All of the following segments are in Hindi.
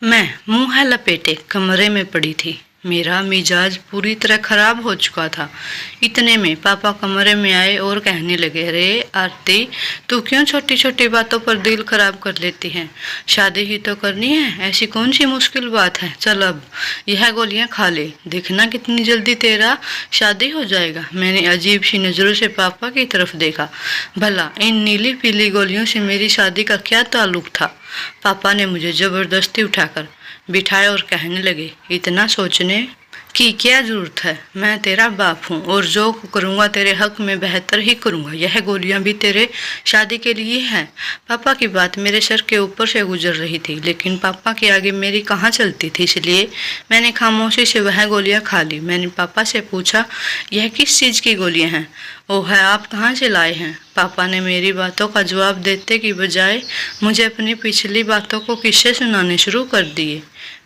मैं मुँह लपेटे कमरे में पड़ी थी। मेरा मिजाज पूरी तरह खराब हो चुका था। इतने में पापा कमरे में आए और कहने लगे, अरे आरती, तू क्यों छोटी छोटी बातों पर दिल खराब कर लेती है? शादी ही तो करनी है, ऐसी कौन सी मुश्किल बात है। चल अब यह गोलियां खा ले, देखना कितनी जल्दी तेरा शादी हो जाएगा। मैंने अजीब सी नज़रों से पापा की तरफ देखा। भला इन नीली पीली गोलियों से मेरी शादी का क्या ताल्लुक था? पापा ने मुझे जबरदस्ती उठाकर बिठाए और कहने लगे, इतना सोचने की क्या जरूरत है? मैं तेरा बाप हूँ और जो करूँगा तेरे हक में बेहतर ही करूँगा। यह गोलियां भी तेरे शादी के लिए हैं। पापा की बात मेरे सर के ऊपर से गुजर रही थी, लेकिन पापा के आगे मेरी कहाँ चलती थी, इसलिए मैंने खामोशी से वह गोलियां खा ली। मैंने पापा से पूछा, यह किस चीज़ की गोलियां हैं? ओह है, आप कहाँ से लाए हैं? पापा ने मेरी बातों का जवाब देते की बजाय मुझे अपनी पिछली बातों को किस्से सुनाने शुरू कर दिए।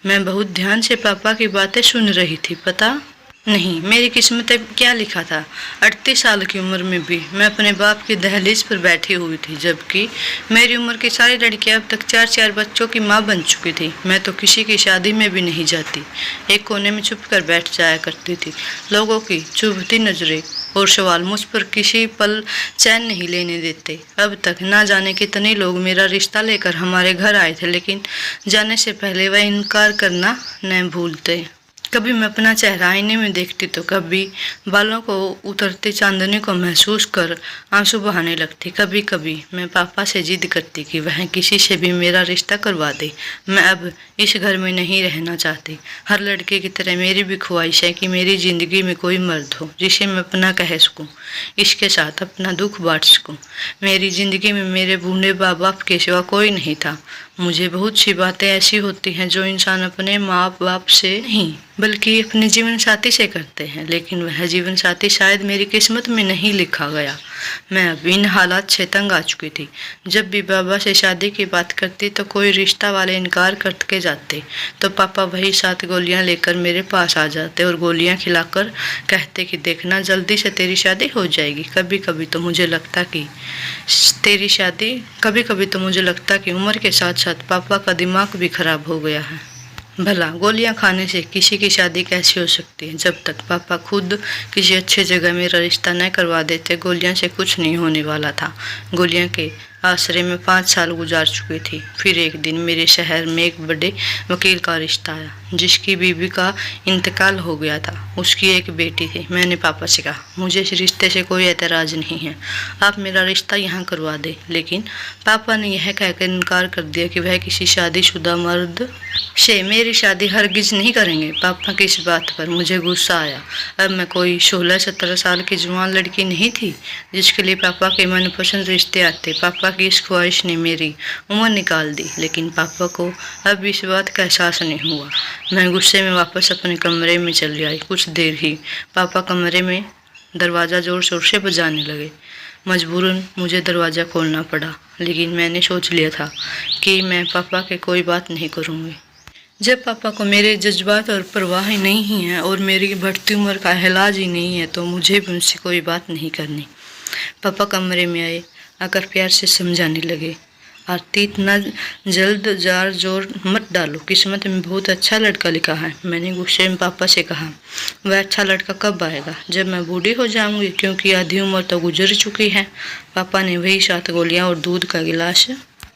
मैं बहुत ध्यान से पापा की बातें सुन रही थी। पता नहीं मेरी किस्मत में क्या लिखा था। 38 साल की उम्र में भी मैं अपने बाप की दहलीज पर बैठी हुई थी, जबकि मेरी उम्र की सारी लड़कियां अब तक 4-4 बच्चों की माँ बन चुकी थी। मैं तो किसी की शादी में भी नहीं जाती, एक कोने में छुप कर बैठ जाया करती थी। लोगों की चुभती नजरें और सवाल मुझ पर किसी पल चैन नहीं लेने देते। अब तक ना जाने कितने लोग मेरा रिश्ता लेकर हमारे घर आए थे, लेकिन जाने से पहले वह इनकार करना न भूलते। कभी मैं अपना चेहरा आईने में देखती तो कभी बालों को उतरती चांदनी को महसूस कर आंसू बहाने लगती। कभी कभी मैं पापा से जिद करती कि वह किसी से भी मेरा रिश्ता करवा दे। मैं अब इस घर में नहीं रहना चाहती। हर लड़के की तरह मेरी भी ख्वाहिश है कि मेरी ज़िंदगी में कोई मर्द हो जिसे मैं अपना कह सकूं, इसके साथ अपना दुख बांट सकूं। मेरी ज़िंदगी में मेरे बूढ़े माँ बाप के सिवा कोई नहीं था। मुझे बहुत सी बातें ऐसी होती हैं जो इंसान अपने माँ बाप से नहीं बल्कि अपने जीवन साथी से करते हैं, लेकिन वह जीवन साथी शायद मेरी किस्मत में नहीं लिखा गया। मैं अब इन हालात से तंग आ चुकी थी। जब भी बाबा से शादी की बात करती तो कोई रिश्ता वाले इनकार करके जाते, तो पापा वही 7 गोलियां लेकर मेरे पास आ जाते और गोलियां खिलाकर कहते कि देखना जल्दी से तेरी शादी हो जाएगी। कभी कभी तो मुझे लगता कि उम्र के साथ साथ पापा का दिमाग भी खराब हो गया है। भला गोलियां खाने से किसी की शादी कैसी हो सकती है? जब तक पापा खुद किसी अच्छे जगह मेरा रिश्ता न करवा देते, गोलियां से कुछ नहीं होने वाला था। गोलियां के आसरे में 5 साल गुजार चुकी थी। फिर एक दिन मेरे शहर में एक बड़े वकील का रिश्ता आया, जिसकी बीवी का इंतकाल हो गया था। उसकी एक बेटी थी। मैंने पापा से कहा, मुझे इस रिश्ते से कोई एतराज़ नहीं है, आप मेरा रिश्ता यहाँ करवा दें। लेकिन पापा ने यह कहकर इनकार कर दिया कि वह किसी शादीशुदा मर्द से मेरी शादी हरगिज नहीं करेंगे। पापा की इस बात पर मुझे गुस्सा आया। अब मैं कोई 16-17 साल की जवान लड़की नहीं थी जिसके लिए पापा के मनपसंद रिश्ते आते। पापा की इस ख्वाहिश ने मेरी उम्र निकाल दी, लेकिन पापा को अब इस बात का एहसास नहीं हुआ। मैं गुस्से में वापस अपने कमरे में चली आई। कुछ देर ही पापा कमरे में दरवाज़ा जोर शोर से बजाने लगे। मजबूरन मुझे दरवाज़ा खोलना पड़ा, लेकिन मैंने सोच लिया था कि मैं पापा के कोई बात नहीं करूँगी। जब पापा को मेरे जज्बात और परवाह ही नहीं है और मेरी बढ़ती उम्र का इलाज ही नहीं है, तो मुझे भी उनसे कोई बात नहीं करनी। पापा कमरे में आए, आकर प्यार से समझाने लगे, आरती इतना जल्द जार जोर मत डालो, किस्मत में बहुत अच्छा लड़का लिखा है। मैंने गुस्से में पापा से कहा, वह अच्छा लड़का कब आएगा? जब मैं बूढ़ी हो जाऊंगी, क्योंकि आधी उम्र तो गुजर चुकी है। पापा ने वही 7 गोलियां और दूध का गिलास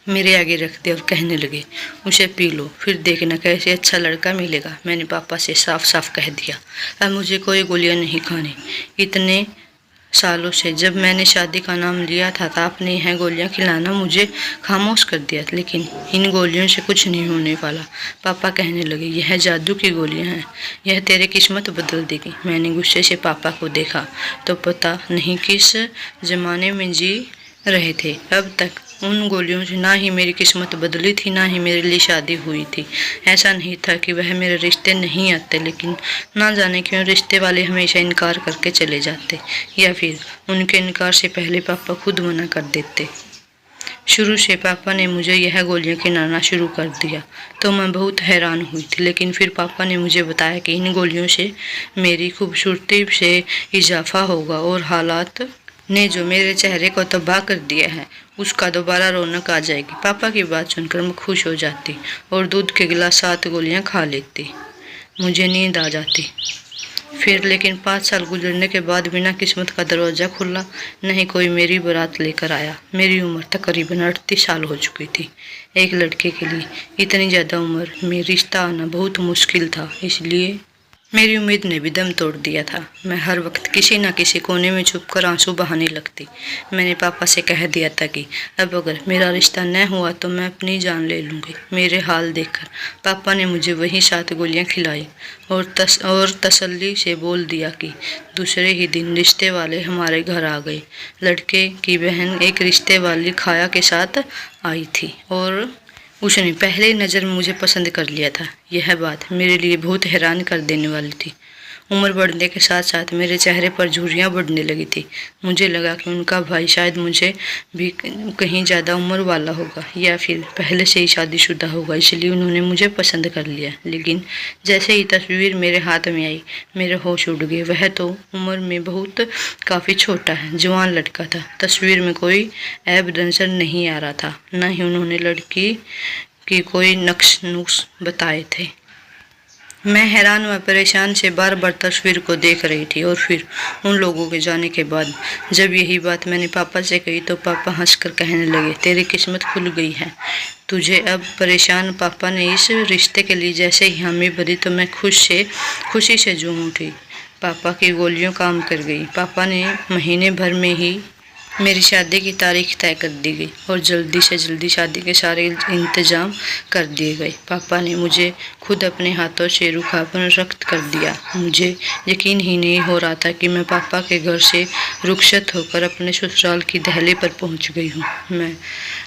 मेरे आगे रख दिया और कहने लगे, उसे पी लो, फिर देखना कैसे अच्छा लड़का मिलेगा। मैंने पापा से साफ साफ कह दिया, अब मुझे कोई गोलियां नहीं खानी। इतने सालों से जब मैंने शादी का नाम लिया था, तो आपने यह गोलियां खिलाना मुझे खामोश कर दिया, लेकिन इन गोलियों से कुछ नहीं होने वाला। पापा कहने लगे, यह जादू की गोलियां हैं, यह तेरी किस्मत बदल देगी। मैंने गुस्से से पापा को देखा तो पता नहीं किस जमाने में जी रहे थे। अब तक उन गोलियों से ना ही मेरी किस्मत बदली थी, ना ही मेरे लिए शादी हुई थी। ऐसा नहीं था कि वह मेरे रिश्ते नहीं आते, लेकिन ना जाने क्यों रिश्ते वाले हमेशा इनकार करके चले जाते, या फिर उनके इनकार से पहले पापा खुद मना कर देते। शुरू से पापा ने मुझे यह गोलियां खिलाना शुरू कर दिया तो मैं बहुत हैरान हुई थी, लेकिन फिर पापा ने मुझे बताया कि इन गोलियों से मेरी खूबसूरती से इजाफा होगा और हालात ने जो मेरे चेहरे को तबाह कर दिया है उसका दोबारा रौनक आ जाएगी। पापा की बात सुनकर मैं खुश हो जाती और दूध के गिलास 7 गोलियां खा लेती। मुझे नींद आ जाती। फिर लेकिन 5 साल गुजरने के बाद बिना किस्मत का दरवाज़ा खुला, नहीं कोई मेरी बारात लेकर आया। मेरी उम्र तकरीबन 38 साल हो चुकी थी। एक लड़के के लिए इतनी ज़्यादा उम्र में रिश्ता आना बहुत मुश्किल था, इसलिए मेरी उम्मीद ने भी दम तोड़ दिया था। मैं हर वक्त किसी न किसी कोने में छुपकर आंसू बहाने लगती। मैंने पापा से कह दिया था कि अब अगर मेरा रिश्ता न हुआ तो मैं अपनी जान ले लूँगी। मेरे हाल देखकर पापा ने मुझे वही 7 गोलियां खिलाई और तसल्ली से बोल दिया कि दूसरे ही दिन रिश्ते वाले हमारे घर आ गए। लड़के की बहन एक रिश्ते वाली खाया के साथ आई थी और उसने पहले नज़र में मुझे पसंद कर लिया था। यह बात मेरे लिए बहुत हैरान कर देने वाली थी। उम्र बढ़ने के साथ साथ मेरे चेहरे पर झुर्रियाँ बढ़ने लगी थी। मुझे लगा कि उनका भाई शायद मुझे भी कहीं ज़्यादा उम्र वाला होगा या फिर पहले से ही शादीशुदा होगा, इसलिए उन्होंने मुझे पसंद कर लिया। लेकिन जैसे ही तस्वीर मेरे हाथ में आई, मेरे होश उड़ गए। वह तो उम्र में बहुत काफ़ी छोटा है, जवान लड़का था। तस्वीर में कोई ऐब नजर नहीं आ रहा था, न ही उन्होंने लड़की की कोई नक्श नुक्स बताए थे। मैं हैरान व परेशान से बार बार तस्वीर को देख रही थी और फिर उन लोगों के जाने के बाद जब यही बात मैंने पापा से कही तो पापा हंसकर कहने लगे, तेरी किस्मत खुल गई है, तुझे अब परेशान। पापा ने इस रिश्ते के लिए जैसे ही हामी भरी तो मैं खुशी से झूम उठी। पापा की गोलियां काम कर गई। पापा ने महीने भर में ही मेरी शादी की तारीख तय कर दी गई और जल्दी से जल्दी शादी के सारे इंतजाम कर दिए गए। पापा ने मुझे खुद अपने हाथों से रूखापन रक्त कर दिया। मुझे यकीन ही नहीं हो रहा था कि मैं पापा के घर से रुखसत होकर अपने ससुराल की दहली पर पहुंच गई हूँ। मैं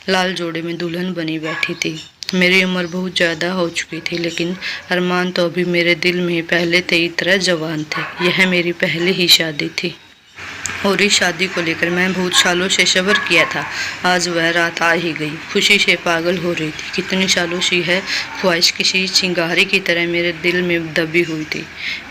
लाल जोड़े में दुल्हन बनी बैठी थी। मेरी उम्र बहुत ज़्यादा हो चुकी थी, लेकिन अरमान तो अभी मेरे दिल में पहले की तरह जवान थे। यह मेरी पहली ही शादी थी और इस शादी को लेकर मैं बहुत सालों से सब्र किया था। आज वह रात आ ही गई। खुशी से पागल हो रही थी। कितने सालों से यह ख्वाहिश किसी चिंगारी की तरह मेरे दिल में दबी हुई थी।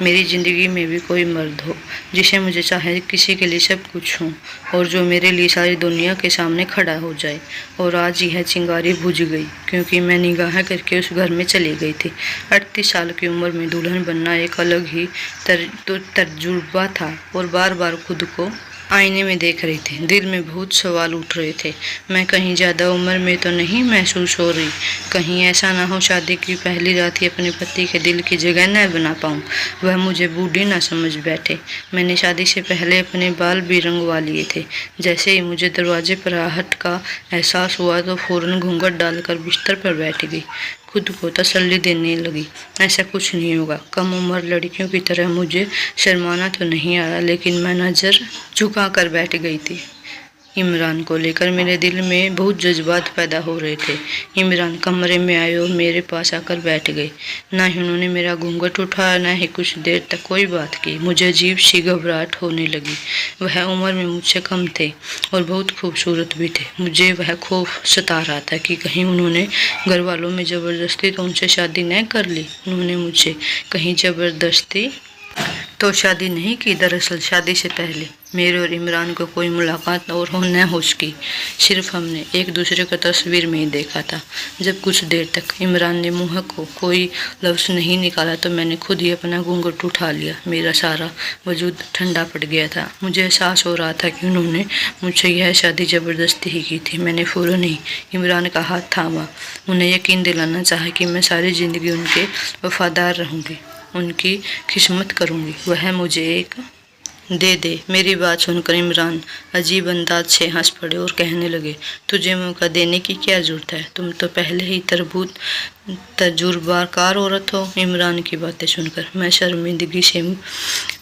मेरी ज़िंदगी में भी कोई मर्द हो जिसे मुझे चाहे, किसी के लिए सब कुछ हो और जो मेरे लिए सारी दुनिया के सामने खड़ा हो जाए। और आज यह चिंगारी बुझ गई क्योंकि मैं निगाह करके उस घर में चली गई थी। 38 साल की उम्र में दुल्हन बनना एक अलग ही तजुर्बा था और बार बार खुद को आईने में देख रही थी। दिल में बहुत सवाल उठ रहे थे। मैं कहीं ज़्यादा उम्र में तो नहीं महसूस हो रही? कहीं ऐसा ना हो शादी की पहली रात ही अपने पति के दिल की जगह न बना पाऊँ, वह मुझे बूढ़ी ना समझ बैठे। मैंने शादी से पहले अपने बाल भी रंगवा लिए थे। जैसे ही मुझे दरवाजे पर आहट का एहसास हुआ तो फ़ौरन घूंघट डालकर बिस्तर पर बैठ गई। खुद को तसल्ली देने लगी, ऐसा कुछ नहीं होगा। कम उम्र लड़कियों की तरह मुझे शर्माना तो नहीं आया, लेकिन मैं नज़र झुका कर बैठ गई थी। इमरान को लेकर मेरे दिल में बहुत जज्बात पैदा हो रहे थे। इमरान कमरे में आए और मेरे पास आकर बैठ गए। ना ही उन्होंने मेरा घूंघट उठाया, ना ही कुछ देर तक कोई बात की। मुझे अजीब सी घबराहट होने लगी। वह उम्र में मुझसे कम थे और बहुत खूबसूरत भी थे। मुझे वह खौफ सता रहा था कि कहीं उन्होंने घर वालों में ज़बरदस्ती तो उनसे शादी न कर ली। उन्होंने मुझे कहीं ज़बरदस्ती तो शादी नहीं की। दरअसल शादी से पहले मेरे और इमरान को कोई मुलाकात और न हो सकी। सिर्फ हमने एक दूसरे को तस्वीर में ही देखा था। जब कुछ देर तक इमरान ने मुँह को कोई लफ्ज़ नहीं निकाला तो मैंने खुद ही अपना घूंघट उठा लिया। मेरा सारा वजूद ठंडा पड़ गया था। मुझे एहसास हो रहा था कि उन्होंने मुझसे यह शादी ज़बरदस्ती ही की थी। मैंने फ़ौरन ही इमरान का हाथ थामा। उन्हें यकीन दिलाना चाहा कि मैं सारी ज़िंदगी उनके वफादार रहूँगी, उनकी खिदमत करूँगी। वह मुझे एक दे दे। मेरी बात सुनकर इमरान अजीब अंदाज से हंस पड़े और कहने लगे, तुझे मौका देने की क्या ज़रूरत है? तुम तो पहले ही तजुर्बाकार औरत हो। इमरान की बातें सुनकर मैं शर्मिंदगी से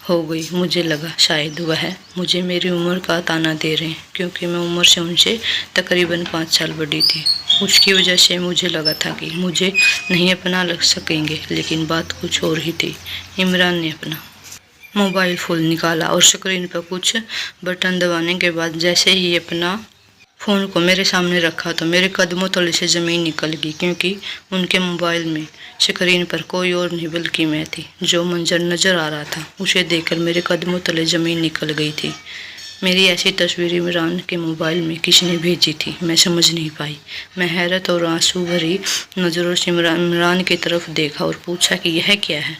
हो गई। मुझे लगा शायद वह मुझे मेरी उम्र का ताना दे रहे हैं, क्योंकि मैं उम्र से उनसे तकरीबन 5 साल बड़ी थी। उसकी वजह से मुझे लगा था कि मुझे नहीं अपना लग सकेंगे, लेकिन बात कुछ और ही थी। इमरान ने अपना मोबाइल फ़ोन निकाला और स्क्रीन पर कुछ बटन दबाने के बाद जैसे ही अपना फ़ोन को मेरे सामने रखा तो मेरे कदमों तले से ज़मीन निकल गई, क्योंकि उनके मोबाइल में स्क्रीन पर कोई और नहीं बल्कि मैं थी। जो मंजर नज़र आ रहा था उसे देखकर मेरे कदमों तले ज़मीन निकल गई थी। मेरी ऐसी तस्वीर इमरान के मोबाइल में किसने भेजी थी, मैं समझ नहीं पाई। मैं हैरत और आंसू भरी नज़रों से इमरान की तरफ देखा और पूछा कि यह क्या है।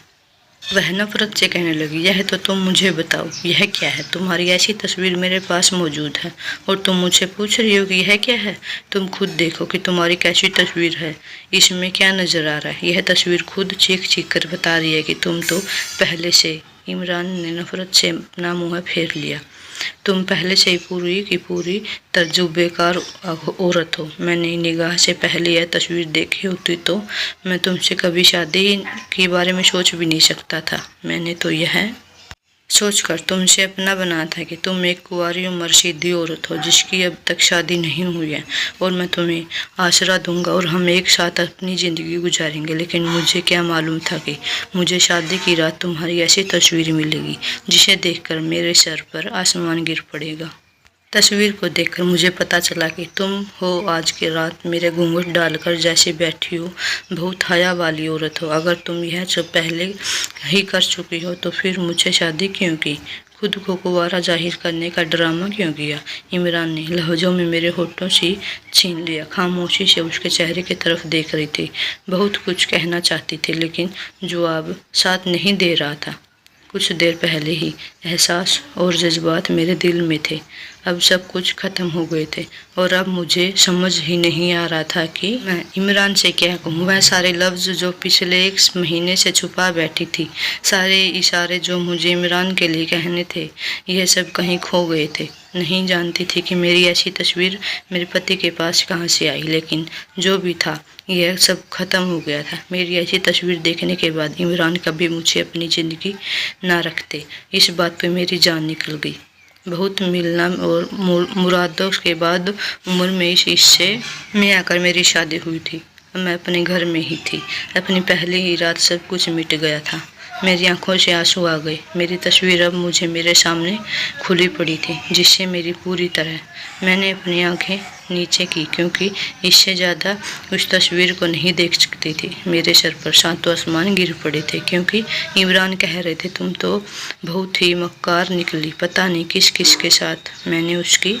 वह नफरत से कहने लगी, यह तो तुम मुझे बताओ, यह क्या है? तुम्हारी ऐसी तस्वीर मेरे पास मौजूद है और तुम मुझसे पूछ रही हो कि यह क्या है? तुम खुद देखो कि तुम्हारी कैसी तस्वीर है, इसमें क्या नज़र आ रहा है। यह तस्वीर खुद चीख चीख कर बता रही है कि तुम तो पहले से। इमरान ने नफरत से अपना मुँह फेर लिया। तुम पहले से ही पूरी की पूरी तजुर्बेकार औरत हो। मैंने निगाह से पहले यह तस्वीर देखी होती तो मैं तुमसे कभी शादी के बारे में सोच भी नहीं सकता था। मैंने तो यह सोचकर तुमसे अपना बना था कि तुम एक कुंवारी और मर्शीदी औरत हो जिसकी अब तक शादी नहीं हुई है, और मैं तुम्हें आसरा दूंगा और हम एक साथ अपनी ज़िंदगी गुजारेंगे। लेकिन मुझे क्या मालूम था कि मुझे शादी की रात तुम्हारी ऐसी तस्वीर मिलेगी जिसे देखकर मेरे सर पर आसमान गिर पड़ेगा। तस्वीर को देखकर मुझे पता चला कि तुम हो आज की रात मेरे घूंघट डालकर जैसे बैठी हो, बहुत हया वाली औरत हो। अगर तुम यह सब पहले ही कर चुकी हो तो फिर मुझसे शादी क्यों की? खुद को कुंवारा जाहिर करने का ड्रामा क्यों किया? इमरान ने लहजों में मेरे होठों से छीन लिया। खामोशी से उसके चेहरे की तरफ देख रही थी। बहुत कुछ कहना चाहती थी लेकिन जवाब साथ नहीं दे रहा था। कुछ देर पहले ही एहसास और जज्बात मेरे दिल में थे, अब सब कुछ ख़त्म हो गए थे और अब मुझे समझ ही नहीं आ रहा था कि मैं इमरान से क्या कहूँ। वह सारे लफ्ज़ जो पिछले 1 महीने से छुपा बैठी थी, सारे इशारे जो मुझे इमरान के लिए कहने थे, यह सब कहीं खो गए थे। नहीं जानती थी कि मेरी ऐसी तस्वीर मेरे पति के पास कहाँ से आई, लेकिन जो भी था यह सब ख़त्म हो गया था। मेरी ऐसी तस्वीर देखने के बाद इमरान कभी मुझे अपनी ज़िंदगी ना रखते, इस बात पे मेरी जान निकल गई। बहुत मिलना और मुरादों के बाद उम्र में इस हिस्से में आकर मेरी शादी हुई थी। मैं अपने घर में ही थी। अपनी पहली ही रात सब कुछ मिट गया था। मेरी आंखों से आंसू आ गए। मेरी तस्वीर अब मुझे मेरे सामने खुली पड़ी थी, जिससे मेरी पूरी तरह मैंने अपनी आंखें नीचे की, क्योंकि इससे ज़्यादा उस तस्वीर को नहीं देख सकती थी। मेरे सर पर सातों आसमान गिर पड़े थे, क्योंकि इमरान कह रहे थे तुम तो बहुत ही मक्कार निकली, पता नहीं किस किस के साथ। मैंने उसकी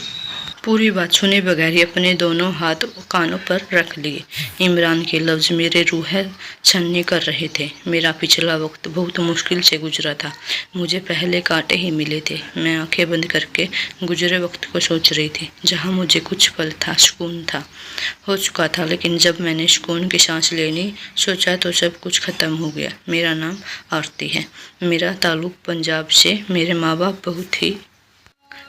पूरी बात सुने बगैर ही अपने दोनों हाथ कानों पर रख लिए। इमरान के लफ्ज़ मेरे रूह छन्नी कर रहे थे। मेरा पिछला वक्त बहुत मुश्किल से गुजरा था। मुझे पहले कांटे ही मिले थे। मैं आंखें बंद करके गुजरे वक्त को सोच रही थी, जहाँ मुझे कुछ पल था, सुकून था, हो चुका था। लेकिन जब मैंने सुकून की सांस लेनी सोचा तो सब कुछ ख़त्म हो गया। मेरा नाम आरती है। मेरा ताल्लुक़ पंजाब से। मेरे माँ बाप बहुत ही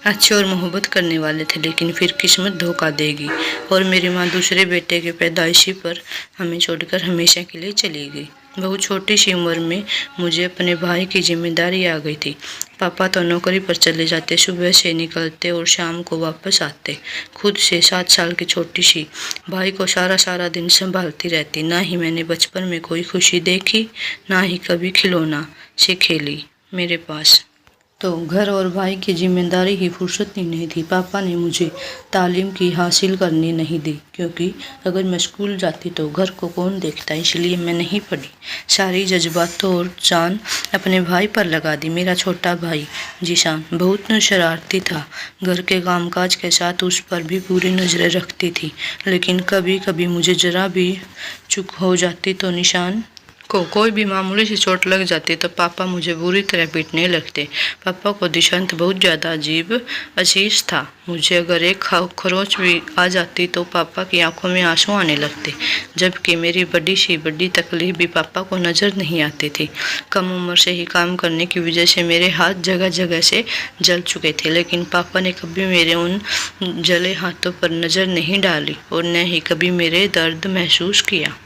अच्छे और मोहब्बत करने वाले थे, लेकिन फिर किस्मत धोखा देगी और मेरी माँ दूसरे बेटे के पैदाइशी पर हमें छोड़कर हमेशा के लिए चली गई। बहुत छोटी सी उम्र में मुझे अपने भाई की जिम्मेदारी आ गई थी। पापा तो नौकरी पर चले जाते, सुबह से निकलते और शाम को वापस आते। खुद से 7 साल की छोटी सी भाई को सारा दिन संभालती रहती। ना ही मैंने बचपन में कोई खुशी देखी, ना ही कभी खिलौना से खेली। मेरे पास तो घर और भाई की जिम्मेदारी ही फुर्सत ही नहीं थी। पापा ने मुझे तालीम की हासिल करने नहीं दी, क्योंकि अगर मैं स्कूल जाती तो घर को कौन देखता, इसलिए मैं नहीं पढ़ी। सारी जज्बातों और जान अपने भाई पर लगा दी। मेरा छोटा भाई जीशान बहुत शरारती था। घर के कामकाज के साथ उस पर भी पूरी नज़रें रखती थी, लेकिन कभी कभी मुझे ज़रा भी चूक हो जाती तो निशान को कोई भी मामूली सी चोट लग जाती तो पापा मुझे बुरी तरह पीटने लगते। पापा को दिशांत बहुत ज़्यादा अजीज था। मुझे अगर एक खरोंच भी आ जाती तो पापा की आंखों में आंसू आने लगते, जबकि मेरी बड़ी तकलीफ भी पापा को नज़र नहीं आती थी। कम उम्र से ही काम करने की वजह से मेरे हाथ जगह जगह से जल चुके थे, लेकिन पापा ने कभी मेरे उन जले हाथों पर नज़र नहीं डाली और न ही कभी मेरे दर्द महसूस किया।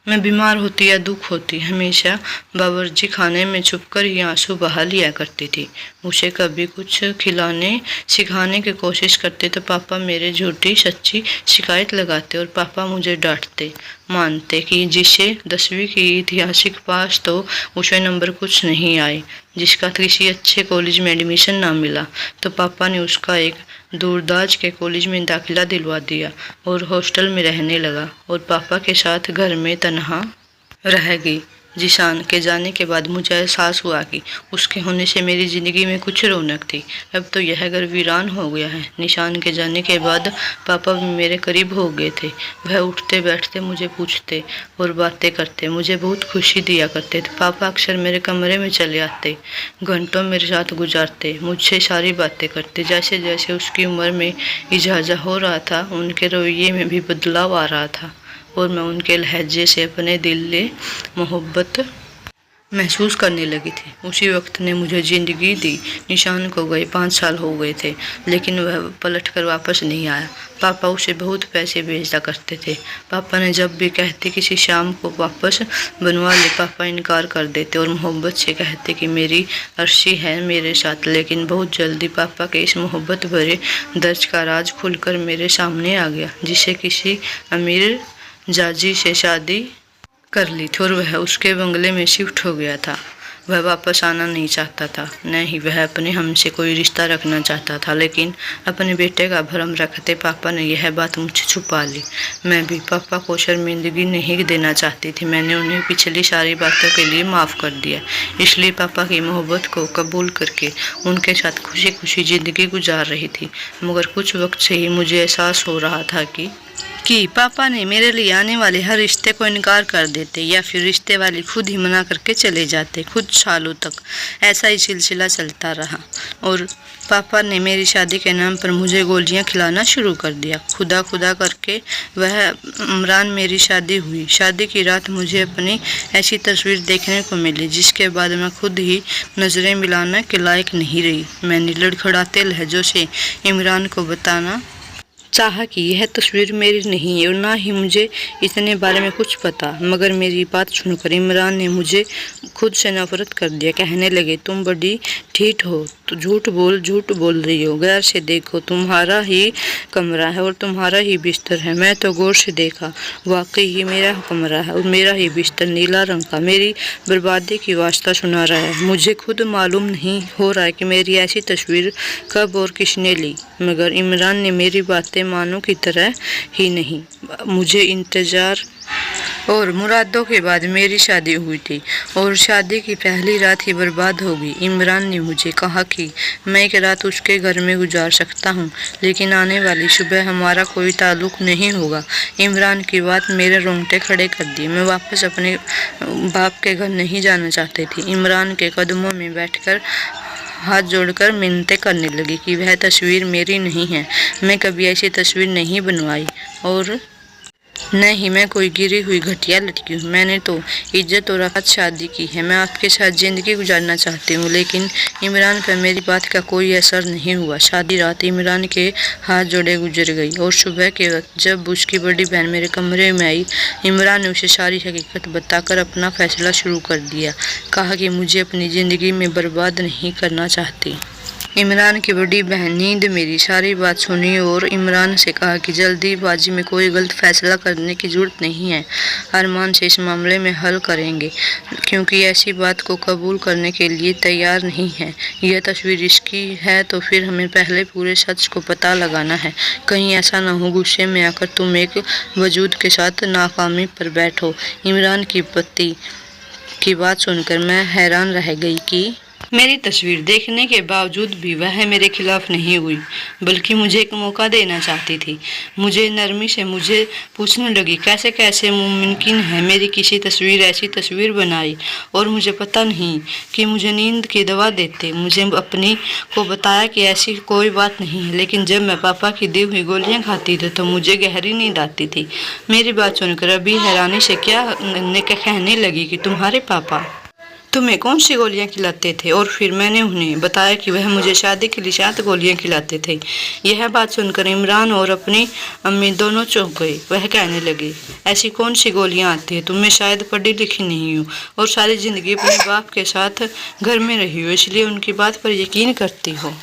मैं बीमार होती या दुख होती, हमेशा बावर्ची खाने में छुपकर ही आंसू बहा लिया करती थी। मुझे कभी कुछ खिलाने सिखाने की कोशिश करते तो पापा मेरे झूठी सच्ची शिकायत लगाते और पापा मुझे डांटते। मानते कि जिसे 10वीं की ऐतिहासिक पास तो उसे नंबर कुछ नहीं आए, जिसका किसी अच्छे कॉलेज में एडमिशन ना मिला, तो पापा ने उसका एक दूरदाज के कॉलेज में दाखिला दिलवा दिया और हॉस्टल में रहने लगा और पापा के साथ घर में तनहा रह गई। जीशान के जाने के बाद मुझे एहसास हुआ कि उसके होने से मेरी ज़िंदगी में कुछ रौनक थी। अब तो यह घर वीरान हो गया है। निशान के जाने के बाद पापा भी मेरे करीब हो गए थे। वह उठते बैठते मुझे पूछते और बातें करते मुझे बहुत खुशी दिया करते थे। पापा अक्सर मेरे कमरे में चले आते, घंटों मेरे साथ गुजारते, मुझसे सारी बातें करते। जैसे जैसे उसकी उम्र में इजाज़ा हो रहा था, उनके रवैये में भी बदलाव आ रहा था और मैं उनके लहजे से अपने दिल से मोहब्बत महसूस करने लगी थी। उसी वक्त ने मुझे ज़िंदगी दी। निशान को गए 5 साल हो गए थे, लेकिन वह पलट कर वापस नहीं आया। पापा उसे बहुत पैसे भेजा करते थे। पापा ने जब भी कहते किसी शाम को वापस बनवा ले, पापा इनकार कर देते और मोहब्बत से कहते कि मेरी अर्शी है मेरे साथ। लेकिन बहुत जल्दी पापा के इस मोहब्बत भरे दर्द का राज खुलकर मेरे सामने आ गया, जिसे किसी अमीर जाजी से शादी कर ली थी और वह उसके बंगले में शिफ्ट हो गया था। वह वापस आना नहीं चाहता था, न ही वह अपने हमसे कोई रिश्ता रखना चाहता था। लेकिन अपने बेटे का भरम रखते पापा ने यह बात मुझसे छुपा ली। मैं भी पापा को शर्मिंदगी नहीं देना चाहती थी। मैंने उन्हें पिछली सारी बातों के लिए माफ़ कर दिया। इसलिए पापा की मोहब्बत को कबूल करके उनके साथ खुशी खुशी ज़िंदगी गुजार रही थी। मगर कुछ वक्त से ही मुझे एहसास हो रहा था कि पापा ने मेरे लिए आने वाले हर रिश्ते को इनकार कर देते या फिर रिश्ते वाले खुद ही मना करके चले जाते। कुछ सालों तक ऐसा ही सिलसिला चलता रहा और पापा ने मेरी शादी के नाम पर मुझे गोलियां खिलाना शुरू कर दिया। खुदा खुदा करके वह इमरान मेरी शादी हुई। शादी की रात मुझे अपनी ऐसी तस्वीर देखने को मिली जिसके बाद मैं खुद ही नज़रें मिलाने के लायक नहीं रही। मैंने लड़खड़ाते लहजों से इमरान को बताना चाहा कि यह तस्वीर मेरी नहीं है और ना ही मुझे इतने बारे में कुछ पता। मगर मेरी बात सुनकर इमरान ने मुझे खुद से नफरत कर दिया। कहने लगे, तुम बड़ी ठीठ हो, तो झूठ बोल रही हो। गैर से देखो, तुम्हारा ही कमरा है और तुम्हारा ही बिस्तर है। मैं तो गौर से देखा, वाकई ही मेरा कमरा है और मेरा ही बिस्तर नीला रंग का मेरी बर्बादी की वास्ता सुना रहा है। मुझे खुद मालूम नहीं हो रहा है कि मेरी ऐसी तस्वीर कब और किसने ली। मगर इमरान ने मेरी बातें मानो की तरह ही नहीं। मुझे इंतजार और मुरादों के बाद मेरी शादी हुई थी और शादी की पहली रात ही बर्बाद हो गई। इमरान ने मुझे कहा कि मैं एक रात उसके घर में गुजार सकता हूँ, लेकिन आने वाली सुबह हमारा कोई ताल्लुक नहीं होगा। इमरान की बात मेरे रोंगटे खड़े कर दिए। मैं वापस अपने बाप के घर नहीं जाना चाहती थी। इमरान के कदमों में बैठकर हाथ जोड़कर मिन्नतें करने लगी कि वह तस्वीर मेरी नहीं है। मैं कभी ऐसी तस्वीर नहीं बनवाई और न ही मैं कोई गिरी हुई घटिया लड़की हूँ। मैंने तो इज्जत और राहत शादी की है। मैं आपके साथ ज़िंदगी गुजारना चाहती हूँ। लेकिन इमरान पर मेरी बात का कोई असर नहीं हुआ। शादी रात इमरान के हाथ जोड़े गुजर गई और सुबह के वक्त जब उसकी बड़ी बहन मेरे कमरे में आई, इमरान ने उसे सारी हकीकत बताकर अपना फैसला शुरू कर दिया। कहा कि मुझे अपनी ज़िंदगी में बर्बाद नहीं करना चाहती। इमरान की बड़ी बहन नींद मेरी सारी बात सुनी और इमरान से कहा कि जल्दीबाजी में कोई गलत फैसला करने की ज़रूरत नहीं है। अरमान से इस मामले में हल करेंगे, क्योंकि ऐसी बात को कबूल करने के लिए तैयार नहीं है। यह तस्वीर इसकी है तो फिर हमें पहले पूरे सच को पता लगाना है। कहीं ऐसा ना हो गुस्से में आकर तुम एक वजूद के साथ नाकामी पर बैठो। इमरान की पति की बात सुनकर मैं हैरान रह गई कि मेरी तस्वीर देखने के बावजूद भी वह मेरे खिलाफ नहीं हुई, बल्कि मुझे एक मौका देना चाहती थी। मुझे नरमी से मुझे पूछने लगी, कैसे कैसे मुमकिन है मेरी किसी तस्वीर ऐसी तस्वीर बनाई और मुझे पता नहीं कि मुझे नींद की दवा देते। मुझे अपनी को बताया कि ऐसी कोई बात नहीं है, लेकिन जब मैं पापा की दी हुई गोलियां खाती थी तो मुझे गहरी नींद आती थी। मेरी बात सुनकर अभी हैरानी से क्या कहने लगी कि तुम्हारे पापा तुम्हें कौन सी गोलियां खिलाते थे? और फिर मैंने उन्हें बताया कि वह मुझे शादी के लिए 7 गोलियां खिलाते थे। यह बात सुनकर इमरान और अपनी अम्मी दोनों चौंक गए। वह कहने लगे, ऐसी कौन सी गोलियां आती है? तुम्हें शायद पढ़ी लिखी नहीं हो और सारी ज़िंदगी अपने बाप के साथ घर में रही हो, इसलिए उनकी बात पर यकीन करती हो।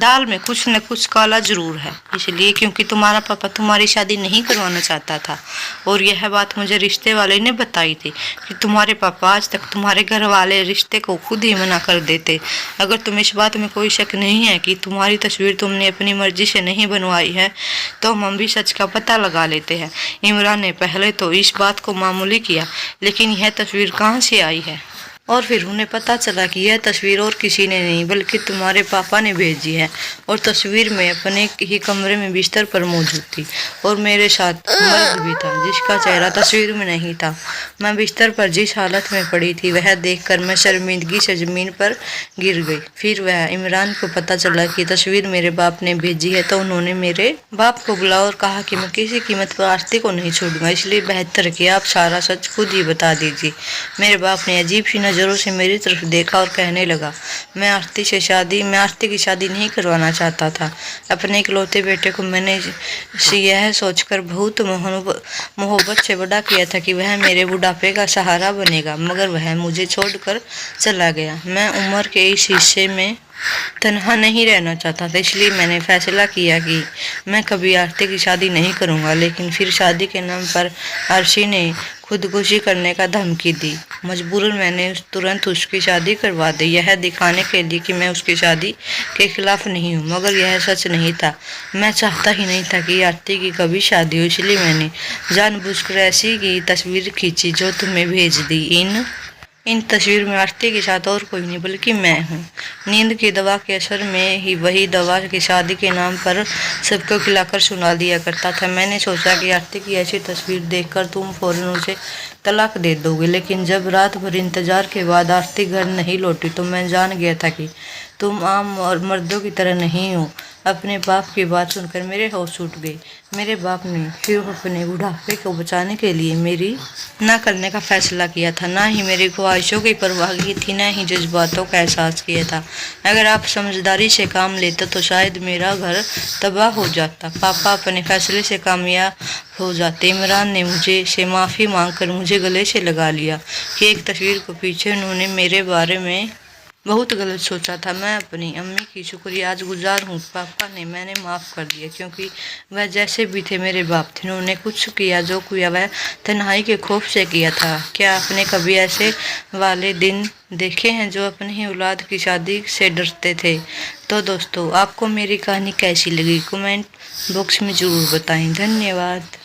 दाल में कुछ न कुछ काला जरूर है, इसलिए क्योंकि तुम्हारा पापा तुम्हारी शादी नहीं करवाना चाहता था। और यह बात मुझे रिश्ते वाले ने बताई थी कि तुम्हारे पापा आज तक तुम्हारे घर वाले रिश्ते को खुद ही मना कर देते। अगर तुम इस बात में कोई शक नहीं है कि तुम्हारी तस्वीर तुमने अपनी मर्जी से नहीं बनवाई है, तो हम भी सच का पता लगा लेते हैं। इमरान ने पहले तो इस बात को मामूली किया, लेकिन यह तस्वीर कहाँ से आई है? और फिर उन्हें पता चला कि यह तस्वीर और किसी ने नहीं बल्कि तुम्हारे पापा ने भेजी है। और तस्वीर में अपने ही कमरे में बिस्तर पर मौजूद थी और मेरे साथ मर्द भी था जिसका चेहरा तस्वीर में नहीं था। मैं बिस्तर पर जिस हालत में पड़ी थी वह देखकर मैं शर्मिंदगी से जमीन पर गिर गई। फिर वह इमरान को पता चला कि तस्वीर मेरे बाप ने भेजी है, तो उन्होंने मेरे बाप को बुलाया और कहा कि मैं किसी कीमत पर आरती को नहीं छोड़ूंगा, इसलिए बेहतर कि आप सारा सच खुद ही बता दीजिए। मेरे बाप ने अजीब सी नज़रों से मेरी तरफ देखा और कहने लगा, मैं आरती की शादी नहीं करवाना चाहता था। अपने इकलौते बेटे को मैंने यह सोचकर बहुत मोहब्बत से बड़ा किया था कि वह मेरे बुढ़ापे का सहारा बनेगा, मगर वह मुझे छोड़कर चला गया। मैं उम्र के इस हिस्से में तन्हा नहीं रहना चाहता था, इसलिए मैंने फैसला किया कि मैं कभी आरती की शादी नहीं करूंगा। लेकिन फिर शादी के नाम पर अर्शी ने खुदकुशी करने का धमकी दी। मजबूरन मैंने तुरंत उसकी शादी करवा दी, यह दिखाने के लिए कि मैं उसकी शादी के खिलाफ नहीं हूँ, मगर यह सच नहीं था। मैं चाहता ही नहीं था कि आरती की कभी शादी हो, इसलिए मैंने जानबूझकर ऐसी की तस्वीर खींची जो तुम्हें भेज दी। इन तस्वीर में आरती के साथ और कोई नहीं बल्कि मैं हूँ। नींद की दवा के असर में ही वही दवा की शादी के नाम पर सबको खिलाकर सुना दिया करता था। मैंने सोचा कि आरती की ऐसी तस्वीर देखकर तुम फौरन उसे तलाक दे दोगे, लेकिन जब रात भर इंतजार के बाद आरती घर नहीं लौटी तो मैं जान गया था कि तुम आम और मर्दों की तरह नहीं हो। अपने बाप की बात सुनकर मेरे होश उठ गए। मेरे बाप ने फिर अपने बुढ़ापे को बचाने के लिए मेरी ना करने का फैसला किया था। ना ही मेरी ख्वाहिशों की परवाह की थी, ना ही जज्बातों का एहसास किया था। अगर आप समझदारी से काम लेते तो शायद मेरा घर तबाह हो जाता। पापा अपने फैसले से कामयाब हो जाते। इमरान ने मुझे से माफ़ी मांगकर मुझे गले से लगा लिया कि एक तस्वीर को पीछे उन्होंने मेरे बारे में बहुत गलत सोचा था। मैं अपनी अम्मी की शुक्रगुजार हूँ। पापा ने मैंने माफ़ कर दिया क्योंकि वह जैसे भी थे मेरे बाप थे। उन्होंने कुछ किया जो किया वह तन्हाई के खौफ से किया था। क्या आपने कभी ऐसे वाले दिन देखे हैं जो अपनी ही औलाद की शादी से डरते थे? तो दोस्तों, आपको मेरी कहानी कैसी लगी कमेंट बॉक्स में ज़रूर बताएं। धन्यवाद।